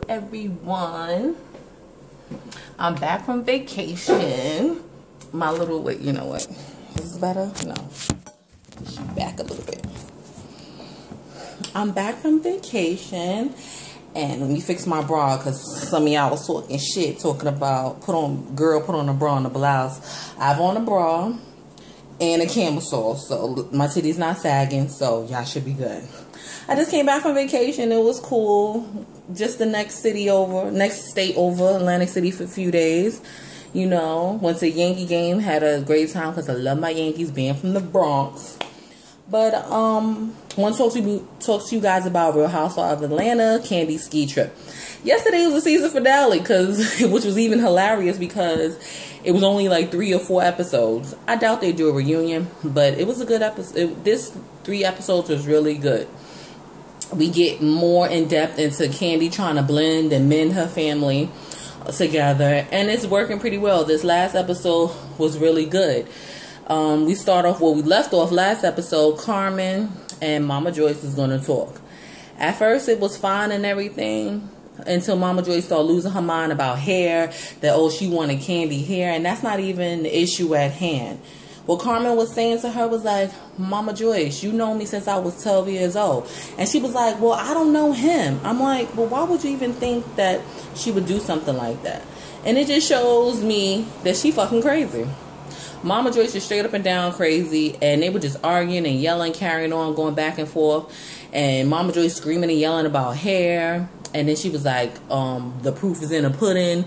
everyone. I'm back from vacation. My little, wait, you know what? Is this better? No. Push you back a little bit. I'm back from vacation. And let me fix my bra because some of y'all was talking shit, talking about put on a bra and a blouse. I have on a bra and a camisole, so my titties not sagging, so y'all should be good. I just came back from vacation. It was cool. Just the next state over, Atlantic City for a few days. You know, went to a Yankee game, had a great time because I love my Yankees, being from the Bronx. But want to talk to you guys about Real Housewives of Atlanta, Kandi ski trip. Yesterday was the season finale, which was even hilarious because it was only like 3 or 4 episodes. I doubt they do a reunion, but it was a good episode. This 3 episodes was really good. We get more in depth into Kandi trying to blend and mend her family together, and it's working pretty well. This last episode was really good. We start off where we left off last episode. Carmen and Mama Joyce is going to talk. At first, it was fine and everything until Mama Joyce started losing her mind about hair. That, oh, she wanted Kandi hair, and that's not even the issue at hand. What Carmen was saying to her was like, Mama Joyce, you know me since I was 12 years old. And she was like, well, I don't know him. I'm like, well, why would you even think that she would do something like that? And it just shows me that she fucking crazy. Mama Joyce is straight up and down crazy, and they were just arguing and yelling, carrying on, going back and forth. And Mama Joyce screaming and yelling about hair. And then she was like, the proof is in the pudding.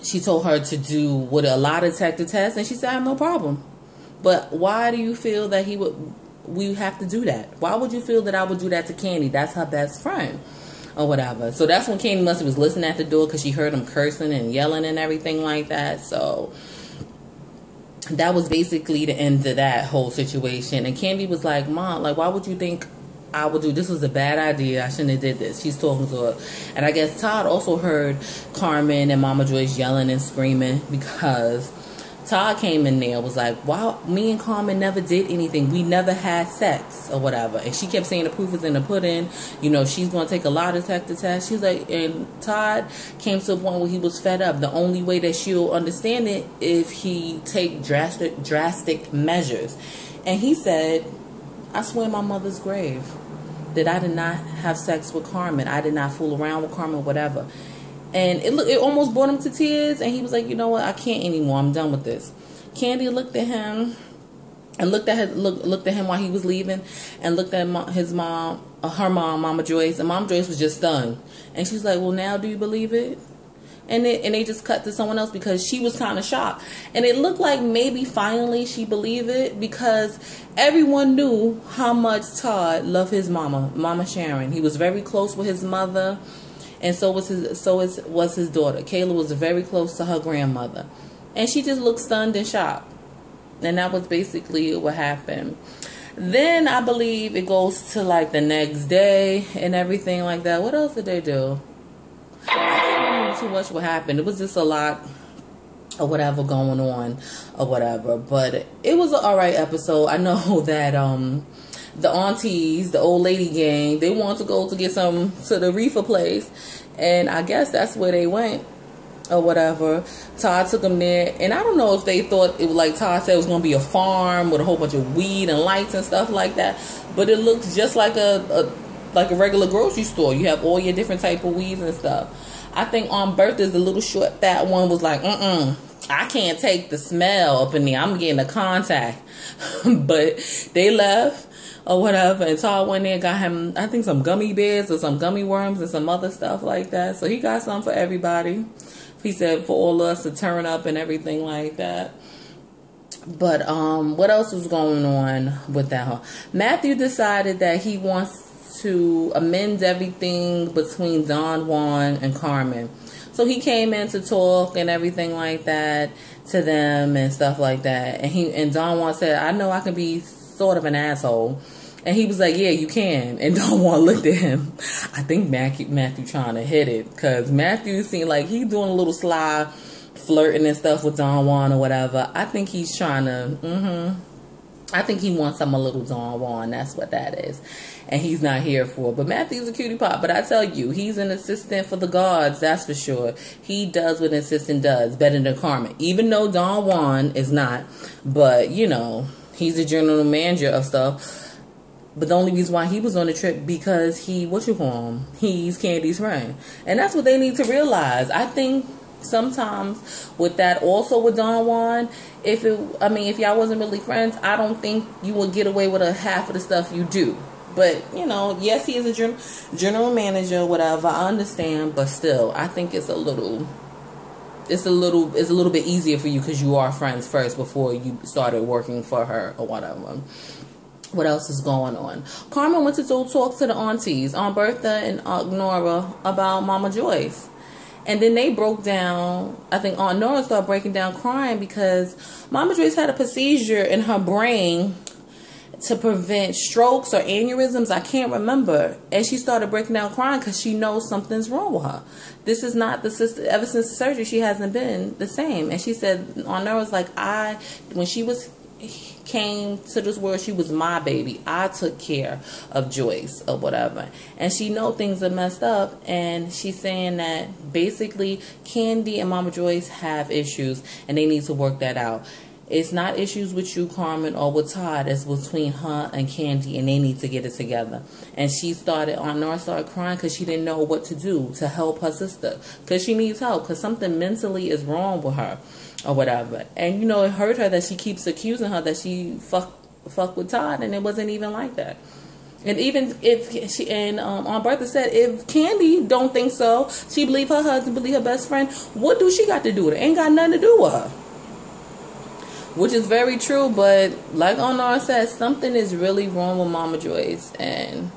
She told her to do with a lie detector test, and she said, I have no problem. But why do you feel that we have to do that? Why would you feel that I would do that to Kandi? That's her best friend. Or whatever. So that's when Kandi must have was listening at the door because she heard him cursing and yelling and everything like that. So that was basically the end of that whole situation. And Kandi was like, Mom, like, why would you think I would do this? Was a bad idea. I shouldn't have did this. She's talking to her. And I guess Todd also heard Carmen and Mama Joyce yelling and screaming because Todd came in there, was like, wow, me and Carmen never did anything. We never had sex or whatever. And she kept saying the proof is in the pudding. You know, she's going to take a lie detector test. She's like, and Todd came to a point where he was fed up. The only way that she'll understand it if he take drastic measures. And he said, I swear my mother's grave that I did not have sex with Carmen. I did not fool around with Carmen, whatever. And it almost brought him to tears. And he was like, you know what? I can't anymore. I'm done with this. Kandi looked at him and looked at him while he was leaving, and looked at her mom, Mama Joyce. And Mama Joyce was just stunned. And she's like, well, now do you believe it? And they just cut to someone else because she was kind of shocked. And it looked like maybe finally she believed it because everyone knew how much Todd loved his Mama Sharon. He was very close with his mother. And so was his daughter. Kayla was very close to her grandmother. And she just looked stunned and shocked. And that was basically what happened. Then I believe it goes to like the next day and everything like that. What else did they do? I don't remember too much what happened. It was just a lot or whatever going on or whatever. But it was an alright episode. I know that the aunties, the old lady gang, they wanted to go to get some to the reefer place, and I guess that's where they went or whatever. Todd took them there, and I don't know if they thought it was like Todd said it was going to be a farm with a whole bunch of weed and lights and stuff like that, but it looks just like a regular grocery store. You have all your different type of weeds and stuff. I think on Bertha's, the little short fat one was like, I can't take the smell up in there. I'm getting a contact. But they left or whatever, and Todd went there and got him, I think, some gummy bears or some gummy worms and some other stuff like that. So he got some for everybody. He said for all of us to turn up and everything like that. But what else was going on with that? Matthew decided that he wants to amend everything between Don Juan and Carmen. So he came in to talk and everything like that to them and stuff like that. And Don Juan said, I know I can be sort of an asshole. And he was like, yeah, you can. And Don Juan looked at him. I think Matthew trying to hit it. Because Matthew seemed like he's doing a little sly flirting and stuff with Don Juan or whatever. I think he's trying to, I think he wants some a little Don Juan. That's what that is. And he's not here for it. But Matthew's a cutie pop. But I tell you, he's an assistant for the gods. That's for sure. He does what an assistant does. Better than Carmen. Even though Don Juan is not. But, you know, he's the general manager of stuff. But the only reason why he was on the trip because he's Kandi's friend. And that's what they need to realize. I think sometimes with that, also with Don Juan, if y'all wasn't really friends, I don't think you would get away with a half of the stuff you do. But, you know, yes, he is a general manager, whatever. I understand, but still, I think it's a little bit easier for you because you are friends first before you started working for her or whatever. What else is going on? Carmen went to go talk to the aunties, Aunt Bertha and Aunt Nora, about Mama Joyce. And then they broke down, I think Aunt Nora started breaking down crying because Mama Joyce had a procedure in her brain to prevent strokes or aneurysms. I can't remember. And she started breaking down crying because she knows something's wrong with her. This is not the sister. Ever since the surgery, she hasn't been the same. And she said, Aunt Nora was like, when she came to this world, she was my baby. I took care of Joyce or whatever. And she know things are messed up. And she's saying that basically Kandi and Mama Joyce have issues and they need to work that out. It's not issues with you, Carmen, or with Todd. It's between her and Kandi, and they need to get it together. And Aunt Nora started crying because she didn't know what to do to help her sister. Because she needs help, because something mentally is wrong with her or whatever. And, you know, it hurt her that she keeps accusing her that she fuck with Todd, and it wasn't even like that. And even if Aunt Bertha said, if Kandi don't think so, she believe her husband, believe her best friend, what do she got to do with it? Ain't got nothing to do with her. Which is very true, but like Honor said, something is really wrong with Mama Joyce, and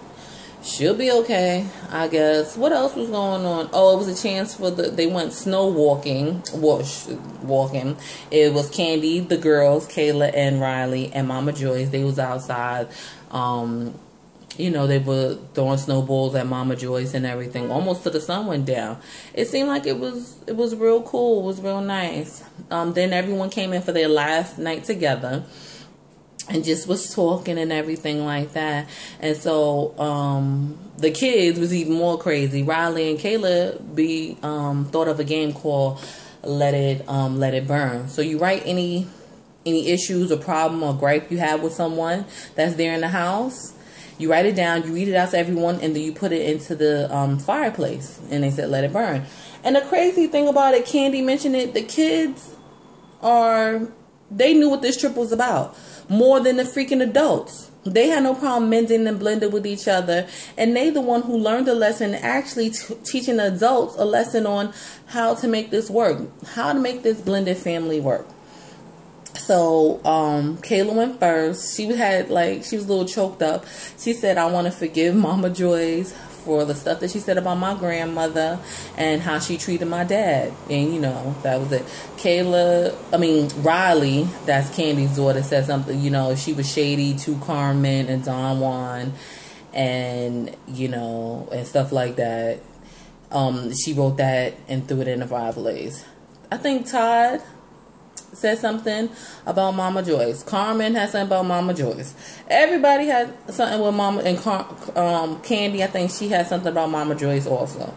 she'll be okay, I guess. What else was going on? Oh, it was a chance they went snow walking. It was Kandi, the girls, Kayla and Riley, and Mama Joyce. They was outside. You know, they were throwing snowballs at Mama Joyce and everything, almost till the sun went down. It seemed like it was real cool. It was real nice. Then everyone came in for their last night together and just was talking and everything like that. And so the kids was even more crazy. Riley and Kayla thought of a game called Let It Burn. So you write any issues or problem or gripe you have with someone that's there in the house. You write it down, you read it out to everyone, and then you put it into the fireplace. And they said, let it burn. And the crazy thing about it, Kandi mentioned it, the kids they knew what this trip was about. More than the freaking adults. They had no problem mending and blending with each other. And they the one who learned the lesson, actually teaching the adults a lesson on how to make this work. How to make this blended family work. So, Kayla went first. She was a little choked up. She said, I want to forgive Mama Joyce for the stuff that she said about my grandmother and how she treated my dad. And, you know, that was it. Riley, that's Kandi's daughter, said something, you know, she was shady to Carmen and Don Juan and, you know, and stuff like that. She wrote that and threw it in the fireplace. I think Todd said something about Mama Joyce. Carmen had something about Mama Joyce. Everybody had something with Mama, and Kandi, I think she had something about Mama Joyce also.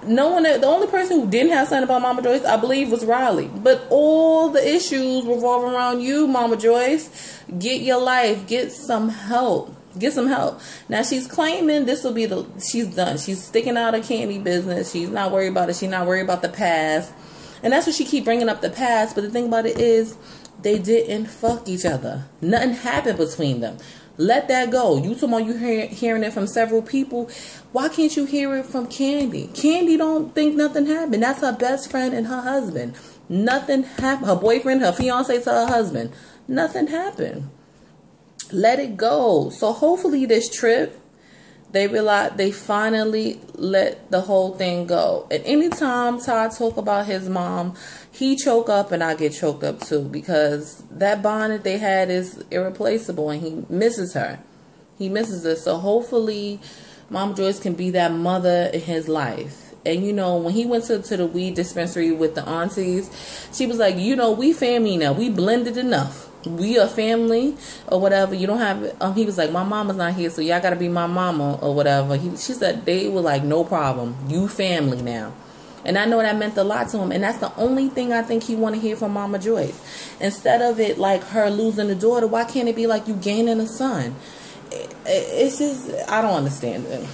The only person who didn't have something about Mama Joyce, I believe, was Riley. But all the issues revolve around you, Mama Joyce. Get your life. Get some help. Get some help. Now, she's claiming she's done. She's sticking out of Kandi business. She's not worried about it. She's not worried about the past. And that's what she keep bringing up, the past. But the thing about it is, they didn't fuck each other. Nothing happened between them. Let that go. You talking about you hearing it from several people. Why can't you hear it from Kandi? Kandi don't think nothing happened. That's her best friend and her husband. Nothing happened. Her boyfriend, her fiance to her husband. Nothing Let it go. So hopefully this trip, they finally let the whole thing go. And anytime Todd talk about his mom, he choke up and I get choked up too, because that bond that they had is irreplaceable and he misses her. He misses her. So hopefully Mama Joyce can be that mother in his life. And, you know, when he went to the weed dispensary with the aunties, she was like, you know, we family now. We blended enough. We a family or whatever. You don't have, he was like, my mama's not here, so y'all got to be my mama or whatever. She said they were like, no problem. You family now. And I know that meant a lot to him. And that's the only thing I think he want to hear from Mama Joyce. Instead of it like her losing a daughter, why can't it be like you gaining a son? It's just, I don't understand it.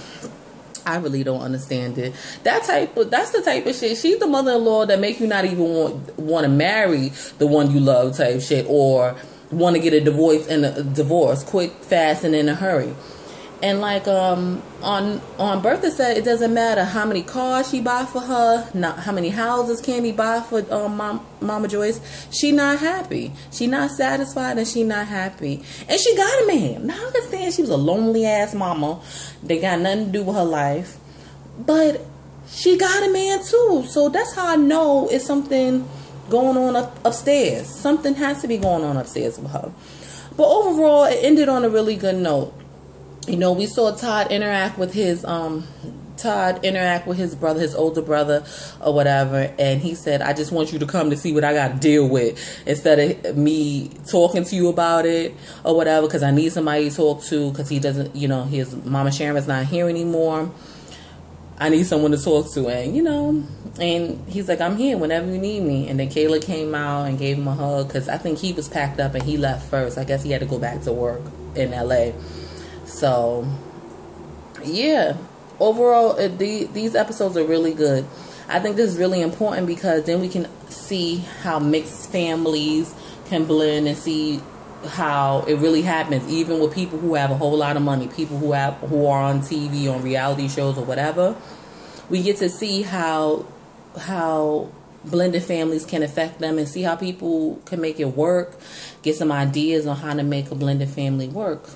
I really don't understand it. That's the type of shit. She's the mother-in-law that make you not even want to marry the one you love type shit, or want to get a divorce quick, fast, and in a hurry. And like on Bertha said, it doesn't matter how many cars she buy for her, not how many houses Kandi buy for Mama Joyce. She not happy. She not satisfied, and she not happy. And she got a man. Now I understand she was a lonely ass mama. They got nothing to do with her life, but she got a man too. So that's how I know it's something going on upstairs. Something has to be going on upstairs with her. But overall, it ended on a really good note. You know, we saw Todd interact with his brother, his older brother or whatever, and he said, I just want you to come to see what I got to deal with instead of me talking to you about it or whatever, because I need somebody to talk to, because he doesn't, you know, his Mama Sharon's not here anymore. I need someone to talk to, and, you know, and he's like, I'm here whenever you need me. And then Kayla came out and gave him a hug, because I think he was packed up and he left first. I guess he had to go back to work in LA. So, yeah, overall, these episodes are really good. I think this is really important, because then we can see how mixed families can blend and see how it really happens, even with people who have a whole lot of money, people who are on TV, on reality shows or whatever. We get to see how blended families can affect them, and see how people can make it work, get some ideas on how to make a blended family work.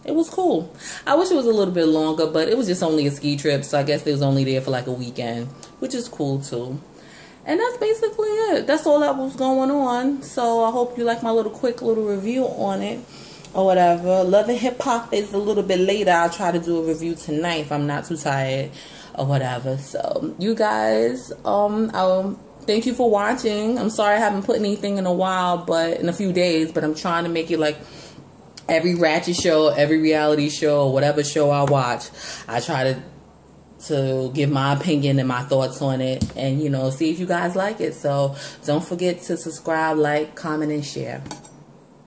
It was cool. I wish it was a little bit longer, but it was just only a ski trip, so I guess they was only there for like a weekend, which is cool too. And that's basically it. That's all that was going on. So I hope you like my quick little review on it or whatever. Love and Hip Hop is a little bit later. I'll try to do a review tonight if I'm not too tired or whatever. So you guys, thank you for watching. I'm sorry I haven't put anything in a few days, but I'm trying to make it like every ratchet show, every reality show, whatever show I watch, I try to give my opinion and my thoughts on it, and, you know, see if you guys like it. So don't forget to subscribe, like, comment, and share.